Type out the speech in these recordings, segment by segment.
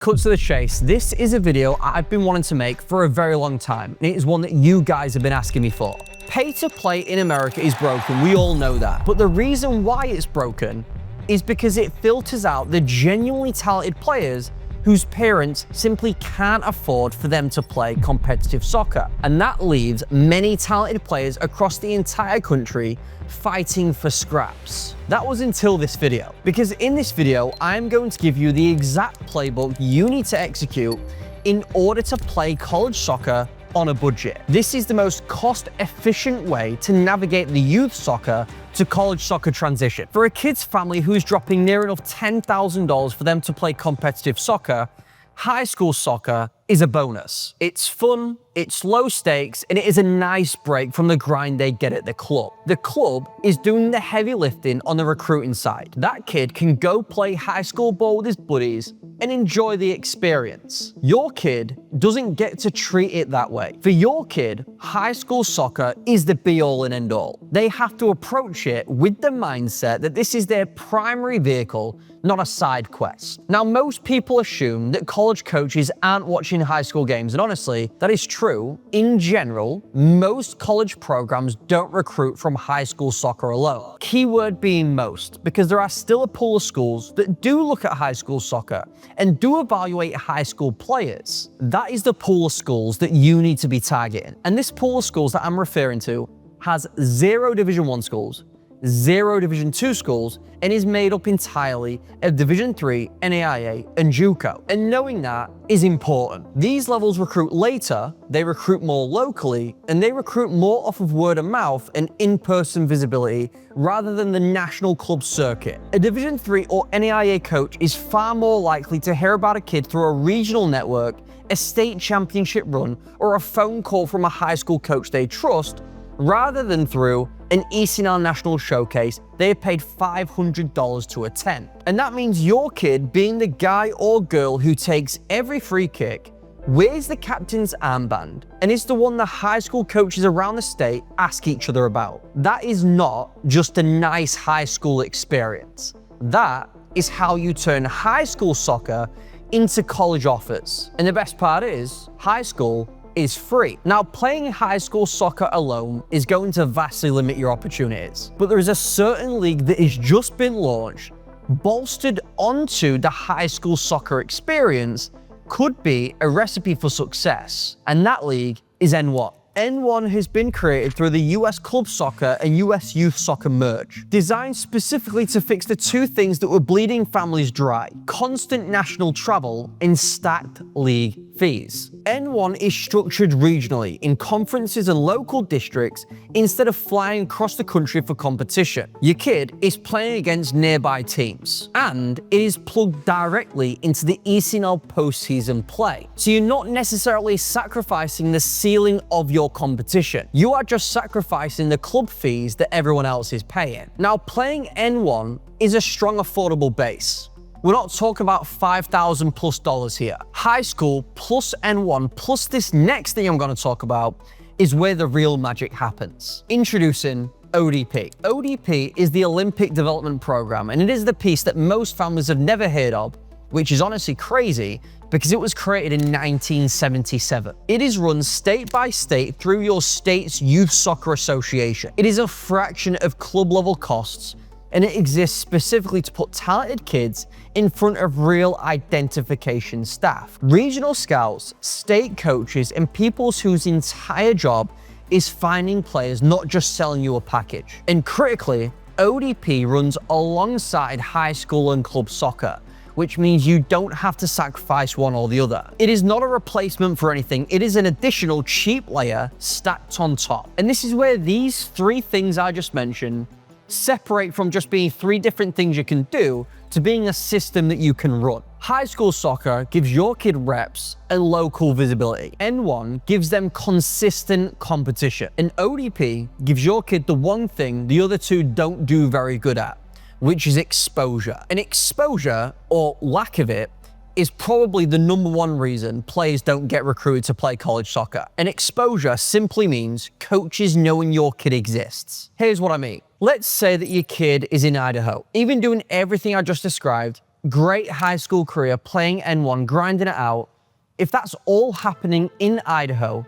Cut to the chase, this is a video I've been wanting to make for a very long time, and it is one that you guys have been asking me for. Pay to play in America is broken, we all know that. But the reason why it's broken is because it filters out the genuinely talented players whose parents simply can't afford for them to play competitive soccer. And that leaves many talented players across the entire country fighting for scraps. That was until this video, because in this video, I'm going to give you the exact playbook you need to execute in order to play college soccer on a budget. This is the most cost-efficient way to navigate the youth soccer to college soccer transition. For a kid's family who's dropping near enough $10,000 for them to play competitive soccer, high school soccer is a bonus. It's fun, it's low stakes, and it is a nice break from the grind they get at the club. The club is doing the heavy lifting on the recruiting side. That kid can go play high school ball with his buddies and enjoy the experience. Your kid doesn't get to treat it that way. For your kid, high school soccer is the be-all and end-all. They have to approach it with the mindset that this is their primary vehicle, not a side quest. Now, most people assume that college coaches aren't watching high school games, and honestly, that is true. In general, most college programs don't recruit from high school soccer alone. Keyword being most, because there are still a pool of schools that do look at high school soccer and do evaluate high school players. That is the pool of schools that you need to be targeting. And this pool of schools that I'm referring to has 0 Division I schools, 0 Division II schools, and is made up entirely of Division III, NAIA, and JUCO. And knowing that is important. These levels recruit later, they recruit more locally, and they recruit more off of word of mouth and in-person visibility rather than the national club circuit. A Division III or NAIA coach is far more likely to hear about a kid through a regional network, a state championship run, or a phone call from a high school coach they trust, rather than through an ECNL National Showcase they are paid $500 to attend. And that means your kid being the guy or girl who takes every free kick, wears the captain's armband, and is the one the high school coaches around the state ask each other about. That is not just a nice high school experience. That is how you turn high school soccer into college offers. And the best part is, high school is free. Now, playing high school soccer alone is going to vastly limit your opportunities, but there is a certain league that has just been launched, bolstered onto the high school soccer experience, could be a recipe for success, and that league is N1. N1 has been created through the US club soccer and US youth soccer merge, designed specifically to fix the two things that were bleeding families dry: constant national travel and stacked league fees. N1 is structured regionally in conferences and local districts instead of flying across the country for competition. Your kid is playing against nearby teams, and it is plugged directly into the ECNL postseason play. So you're not necessarily sacrificing the ceiling of your competition. You are just sacrificing the club fees that everyone else is paying. Now, playing N1 is a strong, affordable base. We're not talking about $5,000 plus here. High school plus N1 plus this next thing I'm going to talk about is where the real magic happens. Introducing ODP. ODP is the Olympic Development Program, and it is the piece that most families have never heard of, which is honestly crazy because it was created in 1977. It is run state by state through your state's youth soccer association. It is a fraction of club level costs, and it exists specifically to put talented kids in front of real identification staff. Regional scouts, state coaches, and people whose entire job is finding players, not just selling you a package. And critically, ODP runs alongside high school and club soccer, which means you don't have to sacrifice one or the other. It is not a replacement for anything, it is an additional cheap layer stacked on top. And this is where these 3 things I just mentioned separate from just being 3 different things you can do to being a system that you can run. High school soccer gives your kid reps and local visibility. N1 gives them consistent competition. And ODP gives your kid the one thing the other 2 don't do very good at, which is exposure. And exposure, or lack of it, is probably the #1 reason players don't get recruited to play college soccer. And exposure simply means coaches knowing your kid exists. Here's what I mean. Let's say that your kid is in Idaho. Even doing everything I just described, great high school career, playing N1, grinding it out, if that's all happening in Idaho,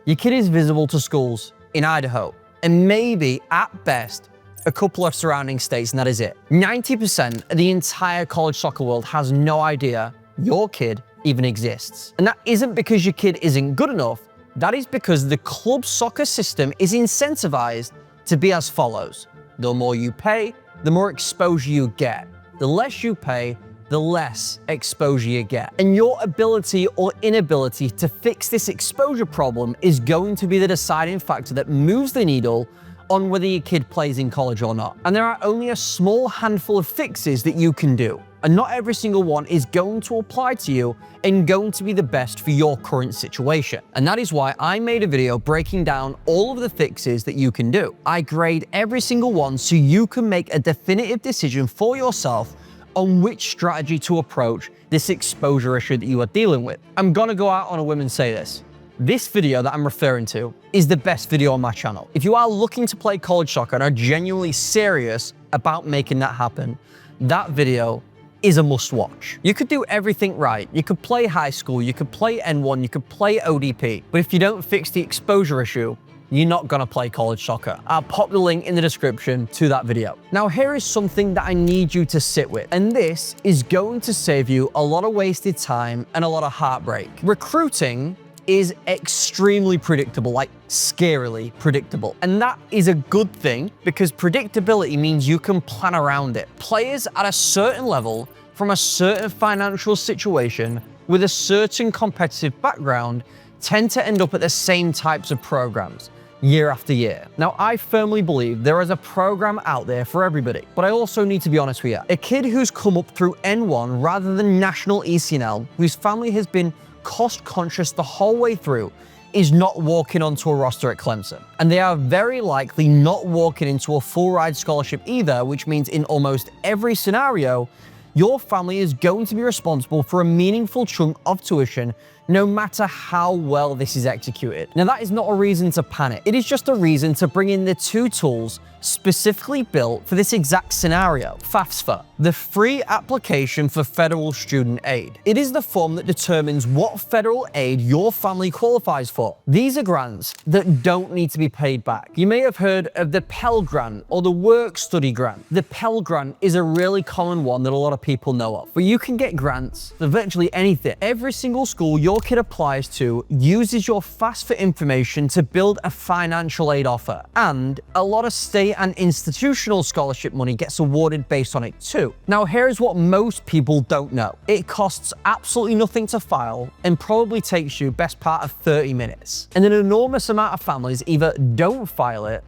your kid is visible to schools in Idaho, and maybe, at best, a couple of surrounding states, and that is it. 90% of the entire college soccer world has no idea your kid even exists. And that isn't because your kid isn't good enough, that is because the club soccer system is incentivized to be as follows. The more you pay, the more exposure you get. The less you pay, the less exposure you get. And your ability or inability to fix this exposure problem is going to be the deciding factor that moves the needle on whether your kid plays in college or not. And there are only a small handful of fixes that you can do. And not every single one is going to apply to you and going to be the best for your current situation. And that is why I made a video breaking down all of the fixes that you can do. I grade every single one so you can make a definitive decision for yourself on which strategy to approach this exposure issue that you are dealing with. I'm gonna go out on a whim and say this. This video that I'm referring to is the best video on my channel. If you are looking to play college soccer and are genuinely serious about making that happen, that video is a must watch. You could do everything right. You could play high school, you could play N1, you could play ODP, but if you don't fix the exposure issue, you're not gonna play college soccer. I'll pop the link in the description to that video. Now, here is something that I need you to sit with, and this is going to save you a lot of wasted time and a lot of heartbreak. Recruiting is extremely predictable, like scarily predictable. And that is a good thing because predictability means you can plan around it. Players at a certain level from a certain financial situation with a certain competitive background tend to end up at the same types of programs year after year. Now, I firmly believe there is a program out there for everybody, but I also need to be honest with you. A kid who's come up through N1 rather than national ECNL, whose family has been cost conscious the whole way through, is not walking onto a roster at Clemson. And they are very likely not walking into a full ride scholarship either, which means in almost every scenario, your family is going to be responsible for a meaningful chunk of tuition no matter how well this is executed. Now, that is not a reason to panic. It is just a reason to bring in the two tools specifically built for this exact scenario. FAFSA, the free application for federal student aid. It is the form that determines what federal aid your family qualifies for. These are grants that don't need to be paid back. You may have heard of the Pell Grant or the Work Study Grant. The Pell Grant is a really common one that a lot of people know of, but you can get grants for virtually anything. Every single school your kid applies to uses your FAFSA information to build a financial aid offer, and a lot of state and institutional scholarship money gets awarded based on it too. Now, here's what most people don't know. It costs absolutely nothing to file and probably takes you best part of 30 minutes. And an enormous amount of families either don't file it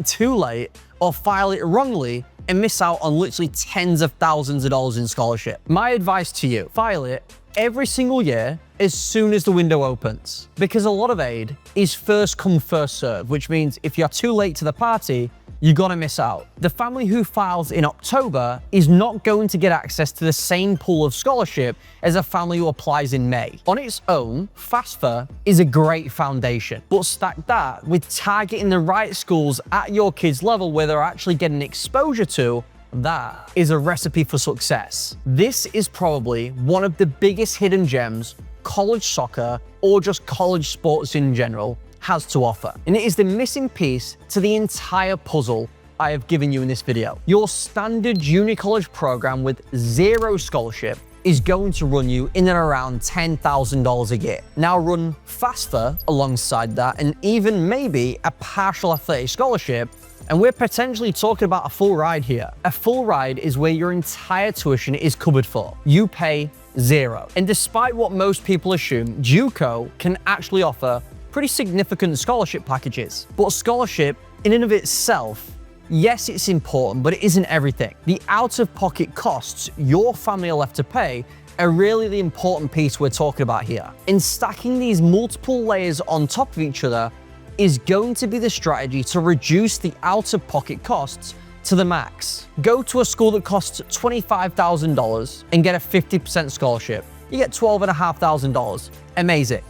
too late, or file it wrongly and miss out on literally tens of thousands of dollars in scholarship. My advice to you, file it every single year as soon as the window opens, because a lot of aid is first come, first serve, which means if you're too late to the party, you're gonna miss out. The family who files in October is not going to get access to the same pool of scholarship as a family who applies in May. On its own, FAFSA is a great foundation, but stack that with targeting the right schools at your kid's level where they're actually getting exposure to, that is a recipe for success. This is probably one of the biggest hidden gems college soccer, or just college sports in general, has to offer. And it is the missing piece to the entire puzzle I have given you in this video. Your standard junior college program with zero scholarship is going to run you in and around $10,000 a year. Now run FAFSA alongside that, and even maybe a partial athletic scholarship, and we're potentially talking about a full ride here. A full ride is where your entire tuition is covered for. You pay zero. And despite what most people assume, JUCO can actually offer pretty significant scholarship packages. But scholarship in and of itself, yes, it's important, but it isn't everything. The out-of-pocket costs your family are left to pay are really the important piece we're talking about here. And stacking these multiple layers on top of each other is going to be the strategy to reduce the out-of-pocket costs to the max. Go to a school that costs $25,000 and get a 50% scholarship. You get $12,500. Amazing.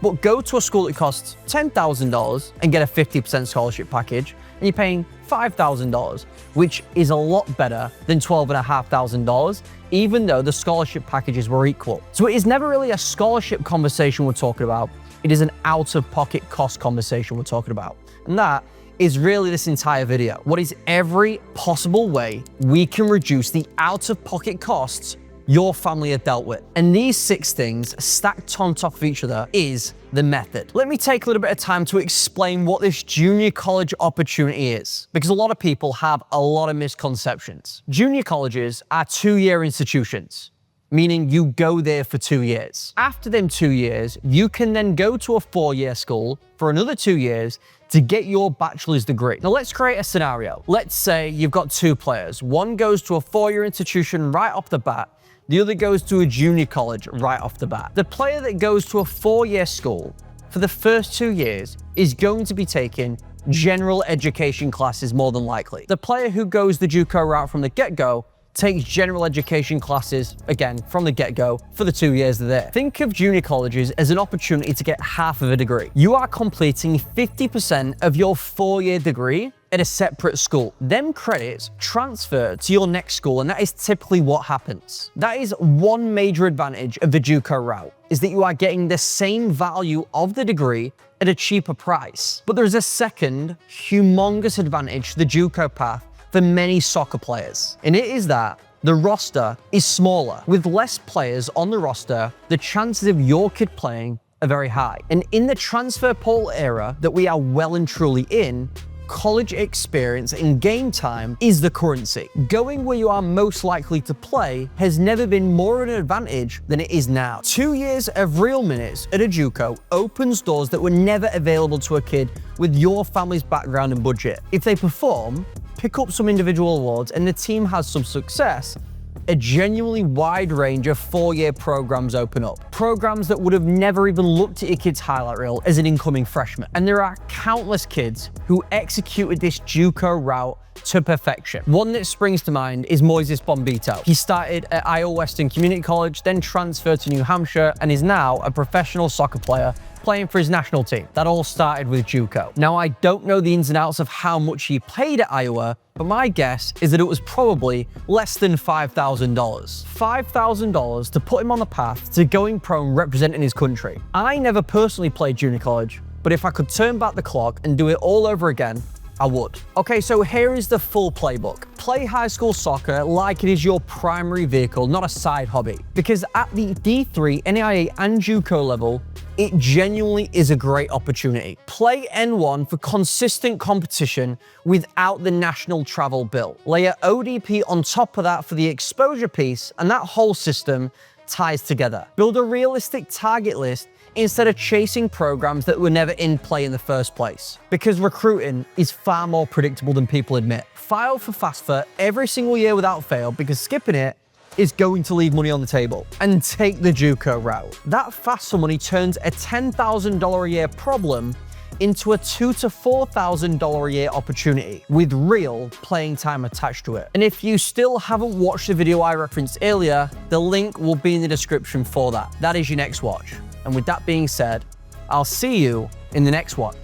But go to a school that costs $10,000 and get a 50% scholarship package, and you're paying $5,000, which is a lot better than $12,500, even though the scholarship packages were equal. So it is never really a scholarship conversation we're talking about. It is an out-of-pocket cost conversation we're talking about. And that is really this entire video. What is every possible way we can reduce the out-of-pocket costs your family are dealt with? And these 6 things stacked on top of each other is the method. Let me take a little bit of time to explain what this junior college opportunity is, because a lot of people have a lot of misconceptions. Junior colleges are 2-year institutions, meaning you go there for 2 years. After them 2 years, you can then go to a 4-year school for another 2 years to get your bachelor's degree. Now let's create a scenario. Let's say you've got 2 players. One goes to a 4-year institution right off the bat, the other goes to a junior college right off the bat. The player that goes to a 4-year school for the first 2 years is going to be taking general education classes more than likely. The player who goes the JUCO route from the get-go takes general education classes, again, from the get-go for the 2 years they're there. Think of junior colleges as an opportunity to get half of a degree. You are completing 50% of your 4-year degree at a separate school. Them credits transfer to your next school, and that is typically what happens. That is one major advantage of the JUCO route, is that you are getting the same value of the degree at a cheaper price. But there's a second humongous advantage to the JUCO path for many soccer players, and it is that the roster is smaller. With less players on the roster, the chances of your kid playing are very high. And in the transfer portal era that we are well and truly in, college experience and game time is the currency. Going where you are most likely to play has never been more of an advantage than it is now. 2 years of real minutes at a JUCO opens doors that were never available to a kid with your family's background and budget. If they perform, pick up some individual awards, and the team has some success, a genuinely wide range of 4-year programs open up. Programs that would have never even looked at your kid's highlight reel as an incoming freshman. And there are countless kids who executed this JUCO route to perfection. One that springs to mind is Moises Bombito. He started at Iowa Western Community College, then transferred to New Hampshire, and is now a professional soccer player playing for his national team. That all started with JUCO. Now, I don't know the ins and outs of how much he paid at Iowa, but my guess is that it was probably less than $5,000. $5,000 to put him on the path to going pro and representing his country. I never personally played junior college, but if I could turn back the clock and do it all over again, I would. Okay, so here is the full playbook. Play high school soccer like it is your primary vehicle, not a side hobby. Because at the D3, NAIA, and JUCO level, it genuinely is a great opportunity. Play N1 for consistent competition without the national travel bill. Layer ODP on top of that for the exposure piece, and that whole system ties together. Build a realistic target list instead of chasing programs that were never in play in the first place. Because recruiting is far more predictable than people admit. File for FAFSA every single year without fail, because skipping it is going to leave money on the table. And take the JUCO route. That FAFSA money turns a $10,000 a year problem into a $2,000 to $4,000 a year opportunity with real playing time attached to it. And if you still haven't watched the video I referenced earlier, the link will be in the description for that. That is your next watch. And with that being said, I'll see you in the next one.